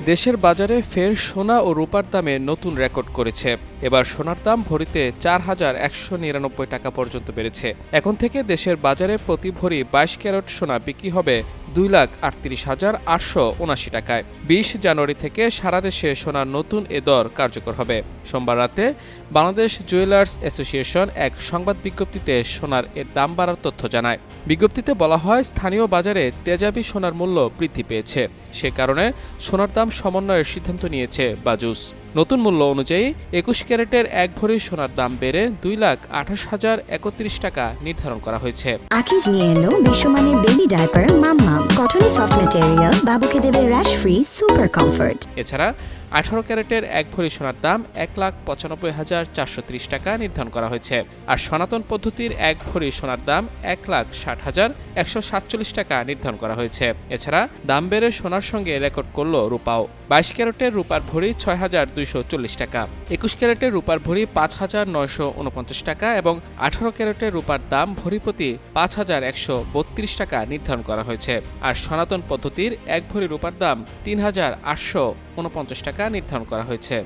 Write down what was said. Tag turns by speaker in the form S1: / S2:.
S1: দেশের বাজারে ফের সোনা ও রূপার দামে নতুন রেকর্ড করেছে। এবার সোনার দাম ভরিতে ৪,১৯৯ টাকা পর্যন্ত বেড়েছে। এখন থেকে দেশের বাজারে প্রতি ভরি ২২ ক্যারেট সোনা বিক্রি হবে ২,৩৮,৮৭৯ টাকায়। ২০ জানুয়ারি থেকে সারা দেশে সোনার নতুন এ দর কার্যকর হবে। সোমবার রাতে বাংলাদেশ জুয়েলার্স অ্যাসোসিয়েশন এক সংবাদ বিজ্ঞপ্তিতে সোনার এর দাম বাড়ার তথ্য জানায়। বিজ্ঞপ্তিতে বলা হয়, স্থানীয় বাজারে তেজাবি সোনার মূল্য বৃদ্ধি পেয়েছে। সে কারণে সোনার দাম সমন্বয়ের সিদ্ধান্ত নিয়েছে বাজুস। নতুন মূল্য অনুযায়ী ২১ ক্যারেটের এক ভরি সোনার দাম বেড়ে ২,২৮,০৩১ টাকা নির্ধারণ করা হয়েছে।
S2: আকিজ নিয়ে এলো বিশ্বমানের বেবি ডায়াপার মাম্মাম। কটন সফট ম্যাটেরিয়াল, বাবুকে দেবে র্যাশ ফ্রি সুপার কমফোর্ট।
S1: এছাড়া ১৮ ক্যারেটের এক ভরি সোনার দাম ১,৯৫,৪৩০ টাকা নির্ধারণ করা হয়েছে। আর সনাতন পদ্ধতির এক ভরি সোনার দাম ১,৬০,১৪৭ টাকা নির্ধারণ করা হয়েছে। এছাড়া দাম বেড়ে সোনার সঙ্গে রেকর্ড করল রূপাও। ২২ ক্যারেটের রূপার ভরি ৬,২৪০ টাকা, ২১ ক্যারেটের রূপার ভরি ৫,৯৪৯ টাকা এবং ১৮ ক্যারেটের রূপার দাম ভরি প্রতি ৫,১৩২ টাকা নির্ধারণ করা হয়েছে। আর সনাতন পদ্ধতির এক ভরি রূপার দাম ৩,৮৪৯ টাকা নির্ধারণ করা হয়েছে।